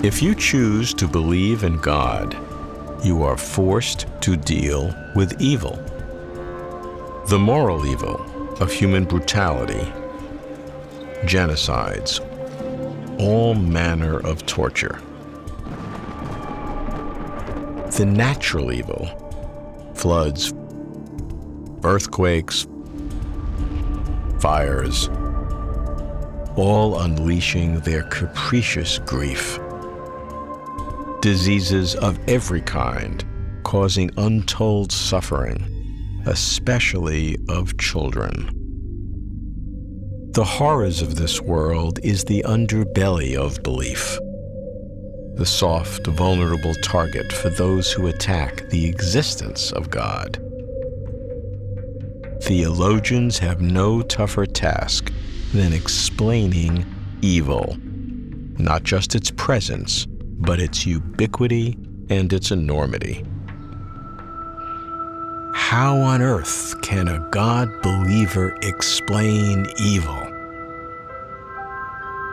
If you choose to believe in God, you are forced to deal with evil. The moral evil of human brutality, genocides, all manner of torture. The natural evil, floods, earthquakes, fires, all unleashing their capricious grief. Diseases of every kind, causing untold suffering, especially of children. The horrors of this world is the underbelly of belief, the soft, vulnerable target for those who attack the existence of God. Theologians have no tougher task than explaining evil, not just its presence, but its ubiquity and its enormity. How on earth can a God believer explain evil?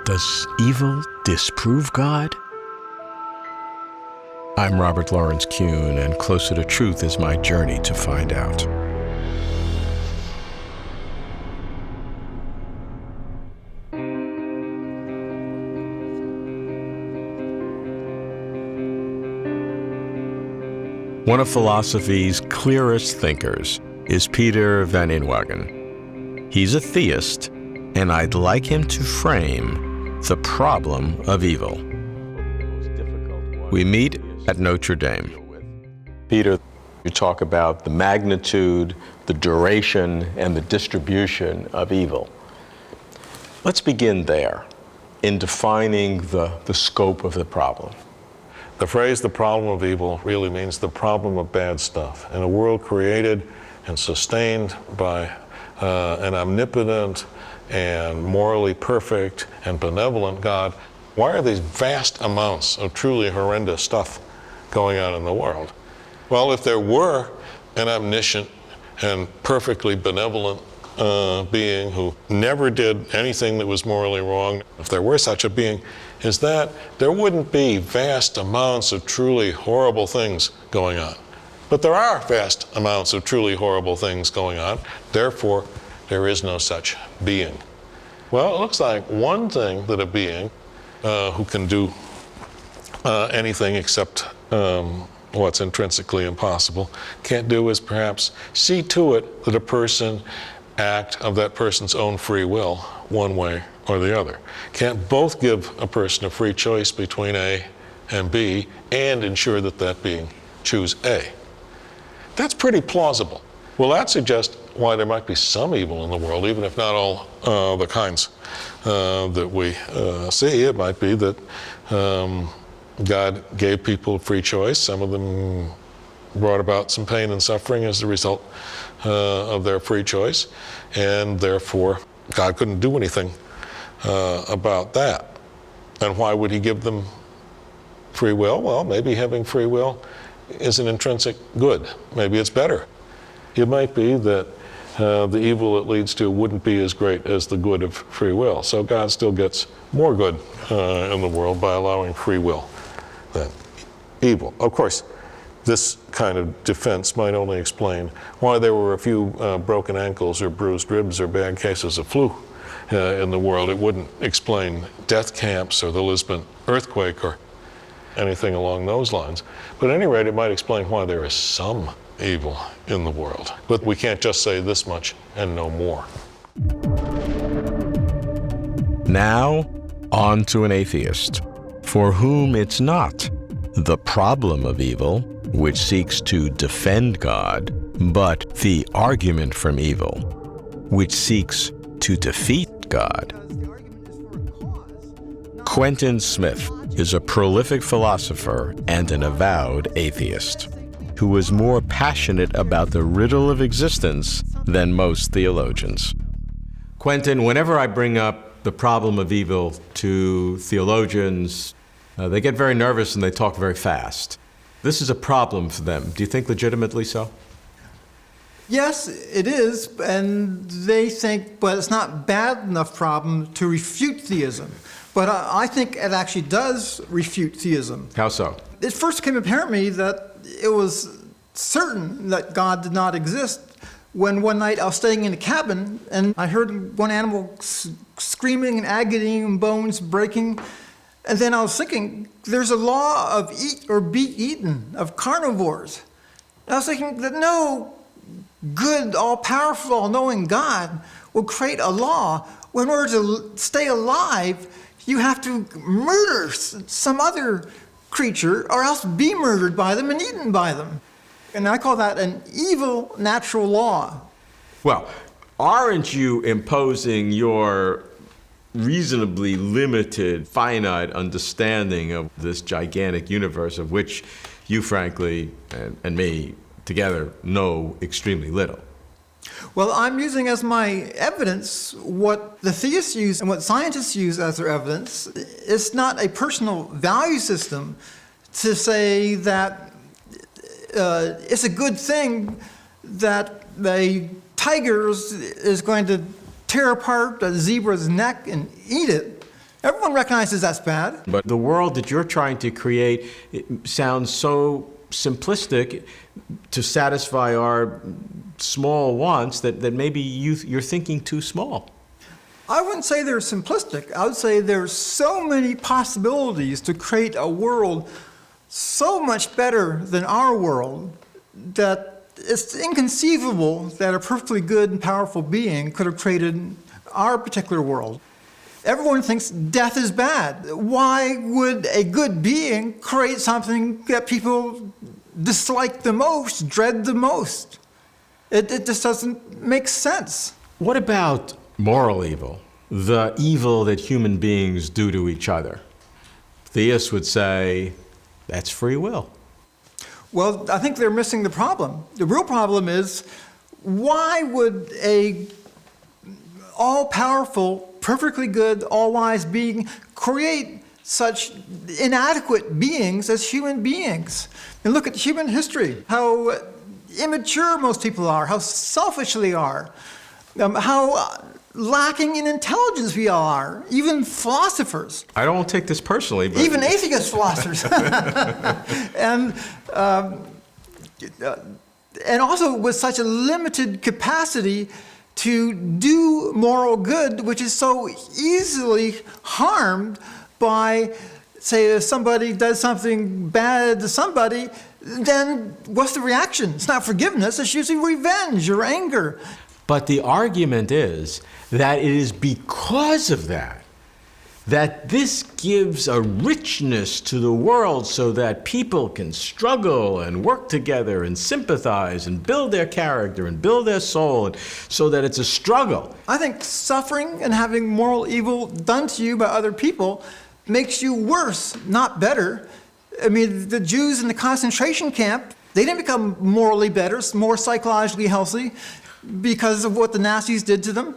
Does evil disprove God? I'm Robert Lawrence Kuhn, and Closer to Truth is my journey to find out. One of philosophy's clearest thinkers is Peter van Inwagen. He's a theist, and I'd like him to frame the problem of evil. We meet at Notre Dame. Peter, you talk about the magnitude, the duration, and the distribution of evil. Let's begin there in defining the scope of the problem. The phrase, the problem of evil, really means the problem of bad stuff. In a world created and sustained by an omnipotent and morally perfect and benevolent God, why are these vast amounts of truly horrendous stuff going on in the world? Well, if there were an omniscient and perfectly benevolent being who never did anything that was morally wrong, if there were such a being, is that there wouldn't be vast amounts of truly horrible things going on. But there are vast amounts of truly horrible things going on. Therefore, there is no such being. Well, it looks like one thing that a being who can do anything except what's intrinsically impossible can't do is perhaps see to it that a person act of that person's own free will one way or the other. Can't both give a person a free choice between A and B and ensure that that being choose A. That's pretty plausible. Well, that suggests why there might be some evil in the world, even if not all the kinds that we see. It might be that God gave people free choice. Some of them brought about some pain and suffering as a result of their free choice, and therefore God couldn't do anything about that. And why would he give them free will? Well, maybe having free will is an intrinsic good. Maybe it's better. It might be that the evil it leads to wouldn't be as great as the good of free will. So God still gets more good in the world by allowing free will than evil. Of course, this kind of defense might only explain why there were a few broken ankles or bruised ribs or bad cases of flu in the world. It wouldn't explain death camps or the Lisbon earthquake or anything along those lines. But at any rate, it might explain why there is some evil in the world. But we can't just say this much and no more. Now, on to an atheist, for whom it's not the problem of evil, which seeks to defend God, but the argument from evil, which seeks to defeat God. Quentin Smith is a prolific philosopher and an avowed atheist, who was more passionate about the riddle of existence than most theologians. Quentin, whenever I bring up the problem of evil to theologians, they get very nervous and they talk very fast. This is a problem for them. Do you think legitimately so? Yes, it is, and they think, but it's not bad enough problem to refute theism. But I think it actually does refute theism. How so? It first became apparent to me that it was certain that God did not exist when one night I was staying in a cabin and I heard one animal screaming and agony and bones breaking. And then I was thinking, there's a law of eat or be eaten, of carnivores. And I was thinking that no good, all-powerful, all-knowing God will create a law where in order to stay alive, you have to murder some other creature or else be murdered by them and eaten by them. And I call that an evil natural law. Well, aren't you imposing your reasonably limited, finite understanding of this gigantic universe of which you, frankly, and me together know extremely little? Well, I'm using as my evidence what the theists use and what scientists use as their evidence. It's not a personal value system to say that it's a good thing that a tiger is going to tear apart a zebra's neck and eat it. Everyone recognizes that's bad. But the world that you're trying to create sounds so simplistic to satisfy our small wants that maybe you're thinking too small. I wouldn't say they're simplistic. I would say there's so many possibilities to create a world so much better than our world that it's inconceivable that a perfectly good and powerful being could have created our particular world. Everyone thinks death is bad. Why would a good being create something that people dislike the most, dread the most? It just doesn't make sense. What about moral evil, the evil that human beings do to each other? Theists would say that's free will. Well, I think they're missing the problem. The real problem is, why would a all-powerful, perfectly good, all-wise being create such inadequate beings as human beings? And look at human history, how immature most people are, how selfish they are, how lacking in intelligence we all are, even philosophers. I don't take this personally, but... Even atheist philosophers. And also with such a limited capacity to do moral good, which is so easily harmed by, say, if somebody does something bad to somebody, then what's the reaction? It's not forgiveness, it's usually revenge or anger. But the argument is that it is because of that this gives a richness to the world so that people can struggle and work together and sympathize and build their character and build their soul, and so that it's a struggle. I think suffering and having moral evil done to you by other people makes you worse, not better. I mean, the Jews in the concentration camp, they didn't become morally better, more psychologically healthy because of what the Nazis did to them.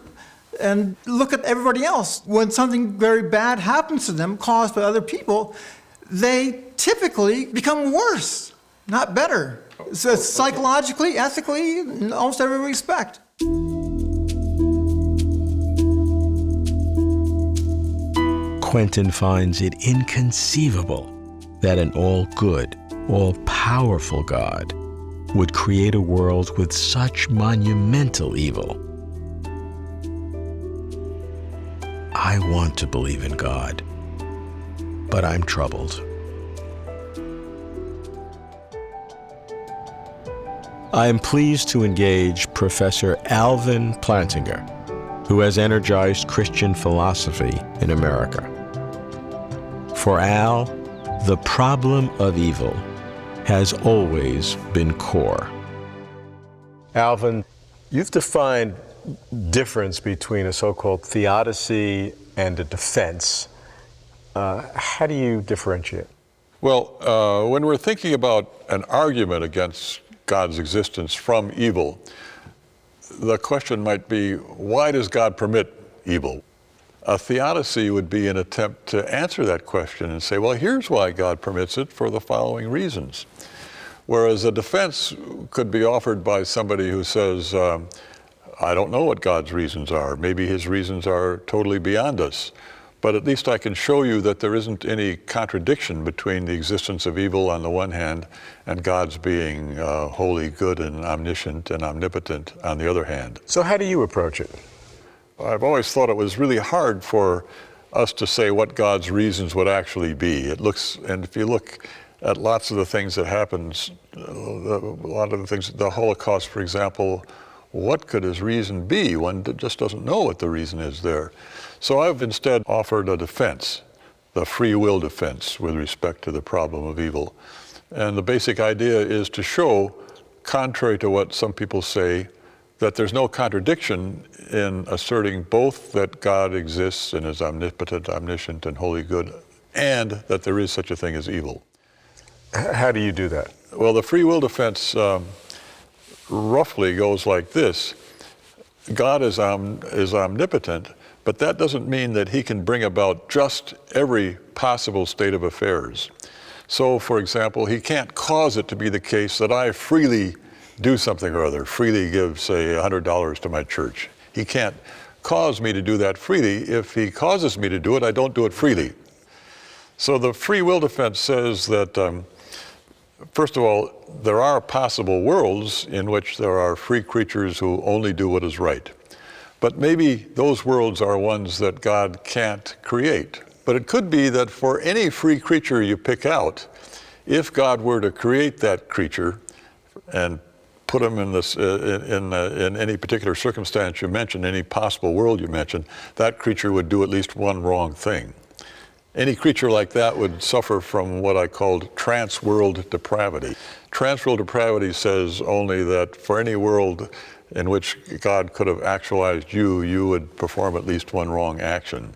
And look at everybody else. When something very bad happens to them, caused by other people, they typically become worse, not better. So psychologically, ethically, in almost every respect. Quentin finds it inconceivable that an all-good, all-powerful God would create a world with such monumental evil. I want to believe in God, but I'm troubled. I am pleased to engage Professor Alvin Plantinga, who has energized Christian philosophy in America. For Al, the problem of evil has always been core. Alvin, you've defined difference between a so-called theodicy and a defense. How do you differentiate? Well, when we're thinking about an argument against God's existence from evil, the question might be, why does God permit evil? A theodicy would be an attempt to answer that question and say, well, here's why God permits it, for the following reasons. Whereas a defense could be offered by somebody who says, I don't know what God's reasons are. Maybe his reasons are totally beyond us. But at least I can show you that there isn't any contradiction between the existence of evil on the one hand and God's being holy, good, and omniscient and omnipotent on the other hand. So how do you approach it? I've always thought it was really hard for us to say what God's reasons would actually be. And if you look at lots of the things that happens, a lot of the things, the Holocaust, for example, what could his reason be? One just doesn't know what the reason is there. So I've instead offered a defense, the free will defense with respect to the problem of evil. And the basic idea is to show, contrary to what some people say, that there's no contradiction in asserting both that God exists and is omnipotent, omniscient, and wholly good, and that there is such a thing as evil. How do you do that? Well, the free will defense roughly goes like this. God is omnipotent, but that doesn't mean that he can bring about just every possible state of affairs. So, for example, he can't cause it to be the case that I freely do something or other, freely give, say, $100 to my church. He can't cause me to do that freely. If he causes me to do it, I don't do it freely. So the free will defense says that, first of all, there are possible worlds in which there are free creatures who only do what is right. But maybe those worlds are ones that God can't create. But it could be that for any free creature you pick out, if God were to create that creature and put him in this in any particular circumstance you mentioned, any possible world you mentioned, that creature would do at least one wrong thing. Any creature like that would suffer from what I called trans-world depravity. Trans-world depravity says only that for any world in which God could have actualized you, you would perform at least one wrong action.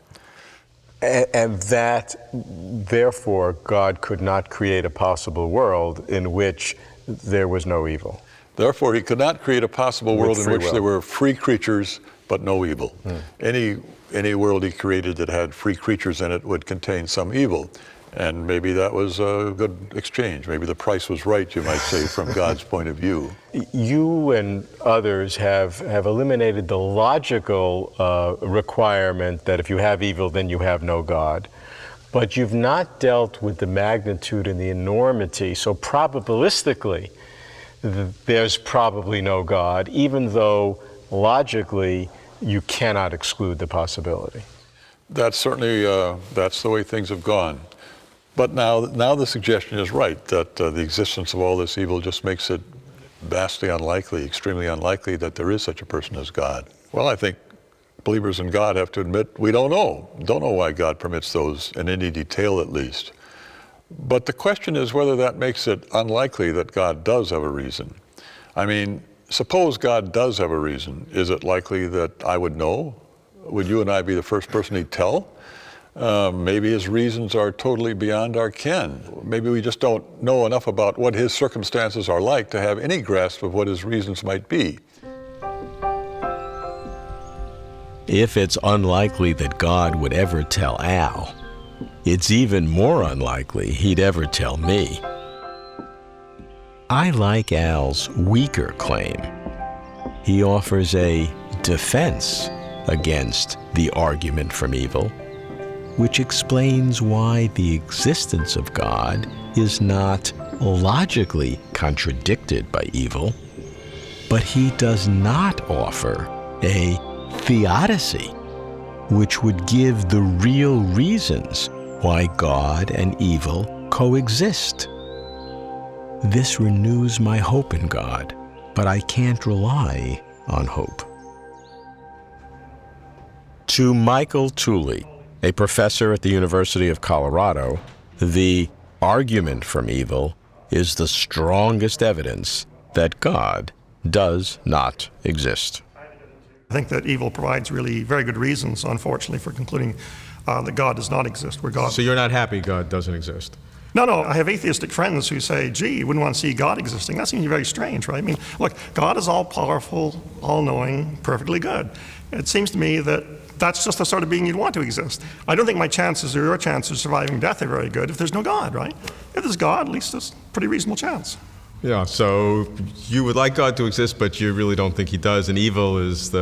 And that, therefore, God could not create a possible world in which there was no evil. Therefore, he could not create a possible world in which there were free creatures but no evil. Any world he created that had free creatures in it would contain some evil. And maybe that was a good exchange. Maybe the price was right, you might say, from God's point of view. You and others have eliminated the logical requirement that if you have evil, then you have no God. But you've not dealt with the magnitude and the enormity. So probabilistically, there's probably no God, even though logically you cannot exclude the possibility. That's certainly, that's the way things have gone. But now the suggestion is right, that the existence of all this evil just makes it vastly unlikely, extremely unlikely that there is such a person as God. Well, I think believers in God have to admit we don't know why God permits those in any detail at least. But the question is whether that makes it unlikely that God does have a reason. I mean, suppose God does have a reason. Is it likely that I would know? Would you and I be the first person he'd tell? Maybe his reasons are totally beyond our ken. Maybe we just don't know enough about what his circumstances are like to have any grasp of what his reasons might be. If it's unlikely that God would ever tell Al, it's even more unlikely he'd ever tell me. I like Al's weaker claim. He offers a defense against the argument from evil, which explains why the existence of God is not logically contradicted by evil, but he does not offer a theodicy, which would give the real reasons why God and evil coexist. This renews my hope in God, but I can't rely on hope. To Michael Tooley, a professor at the University of Colorado, the argument from evil is the strongest evidence that God does not exist. I think that evil provides really very good reasons, unfortunately, for concluding that God does not exist. So you're not happy God doesn't exist? No. I have atheistic friends who say, gee, you wouldn't want to see God existing. That seems very strange, right? I mean, look, God is all-powerful, all-knowing, perfectly good. It seems to me that that's just the sort of being you'd want to exist. I don't think my chances or your chances of surviving death are very good if there's no God, right? If there's God, at least there's a pretty reasonable chance. Yeah, so you would like God to exist, but you really don't think he does, and evil is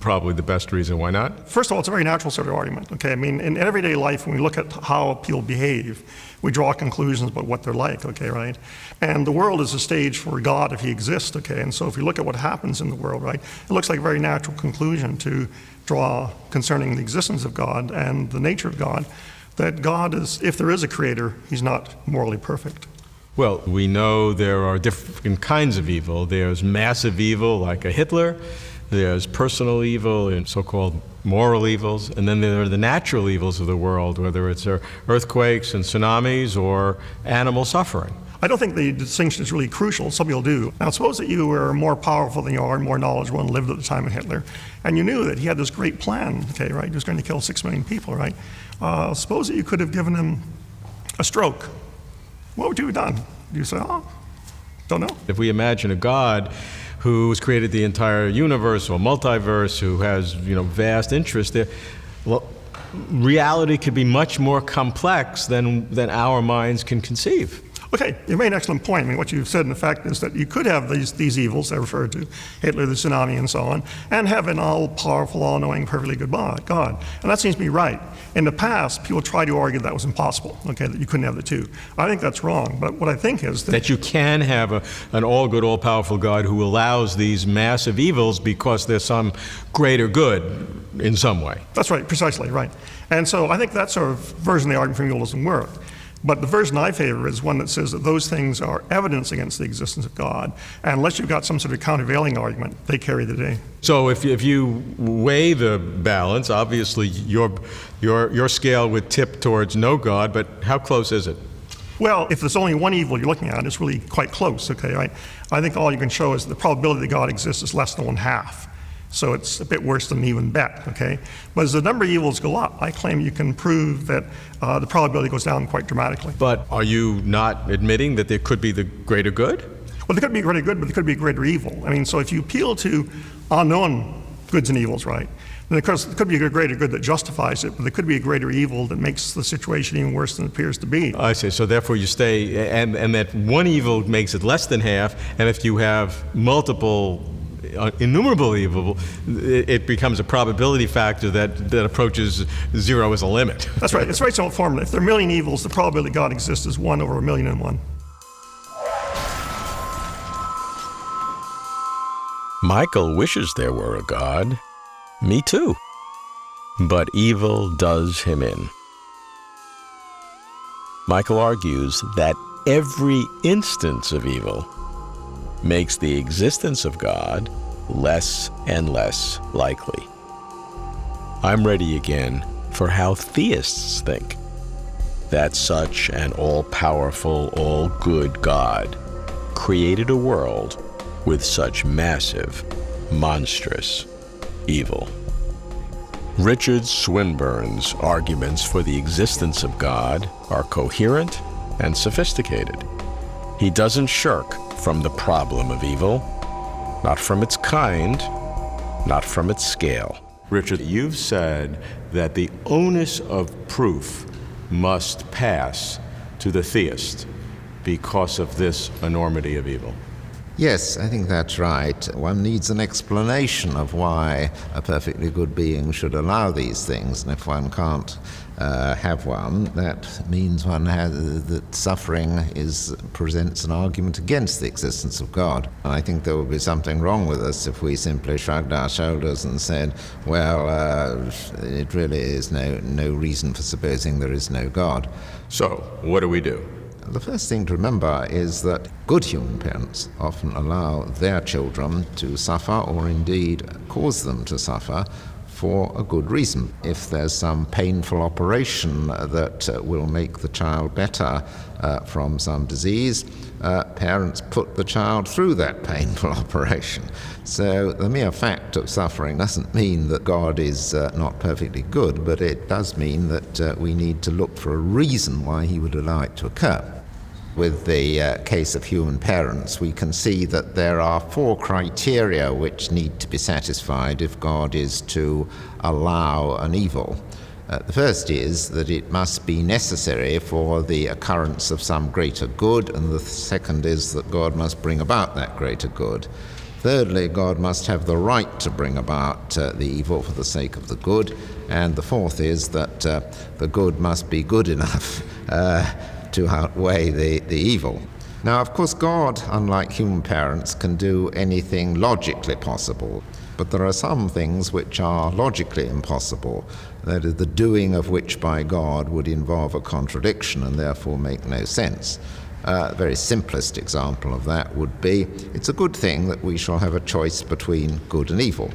probably the best reason why not? First of all, it's a very natural sort of argument, okay? I mean, in everyday life, when we look at how people behave, we draw conclusions about what they're like, okay, right? And the world is a stage for God if he exists, okay? And so if you look at what happens in the world, right, it looks like a very natural conclusion to draw concerning the existence of God and the nature of God, that God is, if there is a creator, he's not morally perfect. Well, we know there are different kinds of evil. There's massive evil, like a Hitler. There's personal evil and so-called moral evils. And then there are the natural evils of the world, whether it's earthquakes and tsunamis or animal suffering. I don't think the distinction is really crucial. Some people do. Now, suppose that you were more powerful than you are, more knowledgeable, and lived at the time of Hitler, and you knew that he had this great plan, okay, right? He was going to kill 6 million people, right? Suppose that you could have given him a stroke. What would you have done? You say, oh, don't know. If we imagine a God who has created the entire universe or multiverse, who has vast interest there, well, reality could be much more complex than our minds can conceive. Okay, you made an excellent point. I mean, what you've said, in fact, is that you could have these evils I referred to, Hitler, the tsunami, and so on, and have an all-powerful, all-knowing, perfectly good God. And that seems to be right. In the past, people tried to argue that was impossible, okay, that you couldn't have the two. I think that's wrong, but what I think is that you can have an all-good, all-powerful God who allows these massive evils because there's some greater good in some way. That's right, precisely, right. And so I think that sort of version of the argument from evil doesn't work. But the version I favor is one that says that those things are evidence against the existence of God, and unless you've got some sort of countervailing argument, they carry the day. So if you weigh the balance, obviously your scale would tip towards no God, but how close is it? Well, if there's only one evil you're looking at, it's really quite close, okay, right? I think all you can show is the probability that God exists is less than 1/2. So it's a bit worse than an even bet, okay? But as the number of evils go up, I claim you can prove that the probability goes down quite dramatically. But are you not admitting that there could be the greater good? Well, there could be greater good, but there could be greater evil. I mean, so if you appeal to unknown goods and evils, right, then of course there could be a greater good that justifies it, but there could be a greater evil that makes the situation even worse than it appears to be. I see. So therefore you stay, and that one evil makes it less than half, and if you have multiple innumerable evil, it becomes a probability factor that approaches zero as a limit. That's right. It's a very simple formula. If there are 1 million evils, the probability God exists is 1 over 1,000,001. Michael wishes there were a God. Me too. But evil does him in. Michael argues that every instance of evil makes the existence of God less and less likely. I'm ready again for how theists think that such an all-powerful, all-good God created a world with such massive, monstrous evil. Richard Swinburne's arguments for the existence of God are coherent and sophisticated. He doesn't shirk from the problem of evil, not from its kind, not from its scale. Richard, you've said that the onus of proof must pass to the theist because of this enormity of evil. Yes, I think that's right. One needs an explanation of why a perfectly good being should allow these things, and if one can't have one, that means that suffering presents an argument against the existence of God. And I think there would be something wrong with us if we simply shrugged our shoulders and said, well, it really is no reason for supposing there is no God. So, what do we do? The first thing to remember is that good human parents often allow their children to suffer, or indeed cause them to suffer, for a good reason. If there's some painful operation that will make the child better from some disease, parents put the child through that painful operation. So the mere fact of suffering doesn't mean that God is not perfectly good, but it does mean that we need to look for a reason why he would allow it to occur. With the case of human parents, we can see that there are 4 criteria which need to be satisfied if God is to allow an evil. The first is that it must be necessary for the occurrence of some greater good, and the second is that God must bring about that greater good. Thirdly, God must have the right to bring about the evil for the sake of the good. And the fourth is that the good must be good enough to outweigh the evil. Now, of course, God, unlike human parents, can do anything logically possible. But there are some things which are logically impossible, that is, the doing of which by God would involve a contradiction and therefore make no sense. A very simplest example of that would be, it's a good thing that we shall have a choice between good and evil.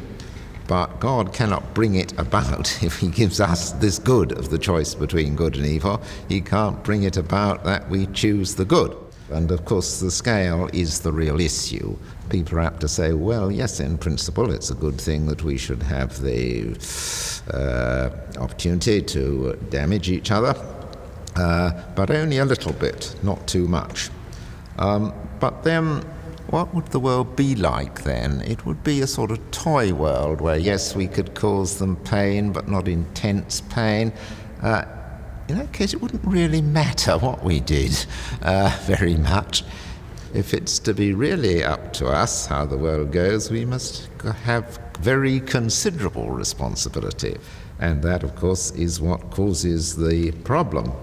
But God cannot bring it about if he gives us this good of the choice between good and evil. He can't bring it about that we choose the good. And of course the scale is the real issue. People are apt to say, well, yes, in principle it's a good thing that we should have the opportunity to damage each other, but only a little bit, not too much. But then what would the world be like then? It would be a sort of toy world where, yes, we could cause them pain, but not intense pain. In that case, it wouldn't really matter what we did very much. If it's to be really up to us how the world goes, we must have very considerable responsibility. And that, of course, is what causes the problem.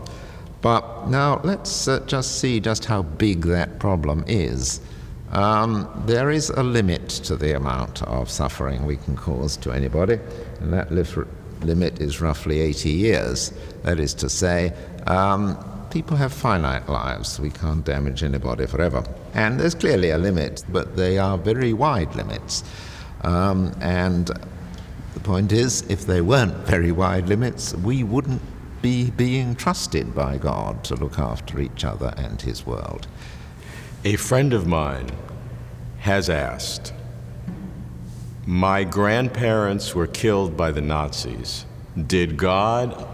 But now let's just see just how big that problem is. There is a limit to the amount of suffering we can cause to anybody, and that limit is roughly 80 years. That is to say, people have finite lives. We can't damage anybody forever. And there's clearly a limit, but they are very wide limits. And the point is, if they weren't very wide limits, we wouldn't be being trusted by God to look after each other and his world. A friend of mine has asked, my grandparents were killed by the Nazis. Did God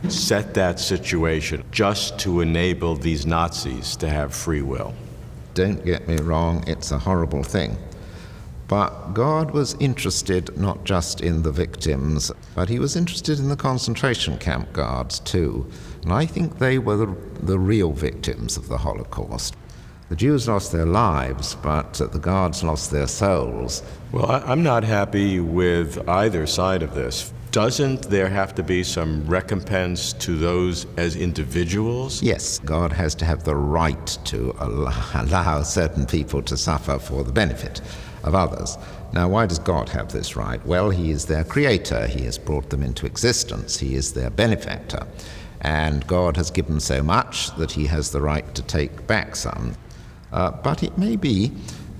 set that situation just to enable these Nazis to have free will? Don't get me wrong, it's a horrible thing. But God was interested not just in the victims, but he was interested in the concentration camp guards too. And I think they were the real victims of the Holocaust. The Jews lost their lives, but the guards lost their souls. Well, I'm not happy with either side of this. Doesn't there have to be some recompense to those as individuals? Yes, God has to have the right to allow certain people to suffer for the benefit of others. Now, why does God have this right? Well, he is their creator. He has brought them into existence. He is their benefactor. And God has given so much that he has the right to take back some. But it may be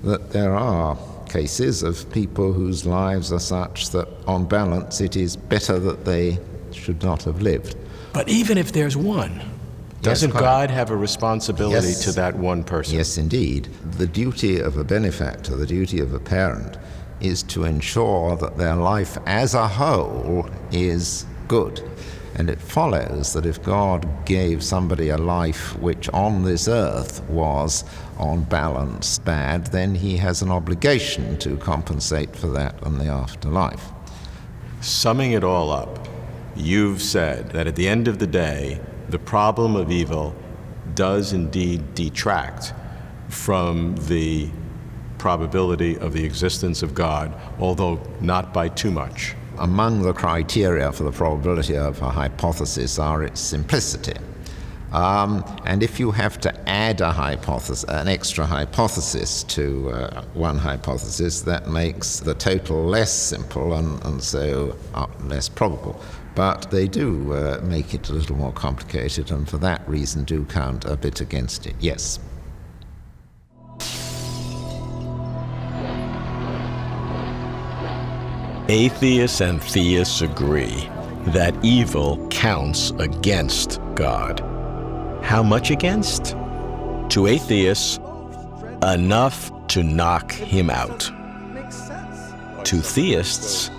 that there are cases of people whose lives are such that, on balance, it is better that they should not have lived. But even if there's one, doesn't God have a responsibility to that one person? Yes, indeed. The duty of a benefactor, the duty of a parent, is to ensure that their life as a whole is good. And it follows that if God gave somebody a life which on this earth was, on balance, bad, then he has an obligation to compensate for that in the afterlife. Summing it all up, you've said that at the end of the day, the problem of evil does indeed detract from the probability of the existence of God, although not by too much. Among the criteria for the probability of a hypothesis are its simplicity. And if you have to add an extra hypothesis to one hypothesis, that makes the total less simple and so less probable. But they do make it a little more complicated, and for that reason do count a bit against it, yes. Atheists and theists agree that evil counts against God. How much against? To atheists, enough to knock him out. To theists,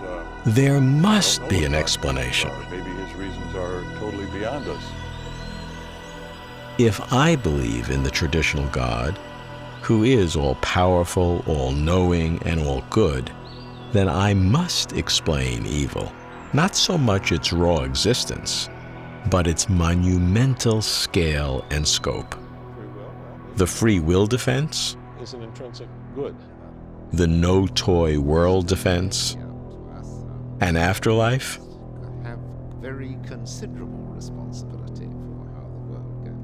there must be an explanation. Maybe his reasons are totally beyond us. If I believe in the traditional God, who is all-powerful, all-knowing, and all-good, then I must explain evil. not so much its raw existence, but its monumental scale and scope. The free will defense is an intrinsic good. The no-toy world defense, and afterlife, have very considerable responsibility for how the world goes.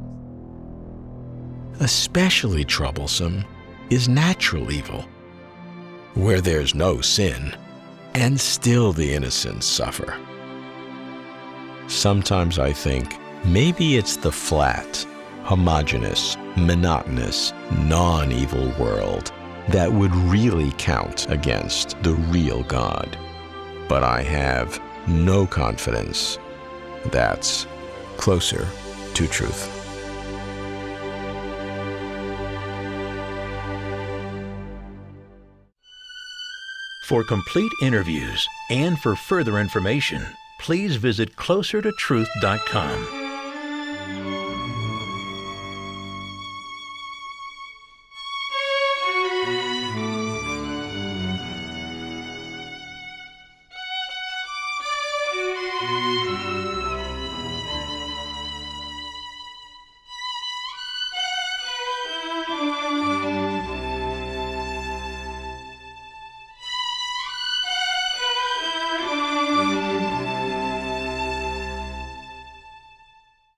especially troublesome, is natural evil, where there's no sin, and still the innocent suffer. Sometimes I think maybe it's the flat, homogeneous, monotonous, non-evil world that would really count against the real God. But I have no confidence that's closer to truth. For complete interviews and for further information, please visit closertotruth.com.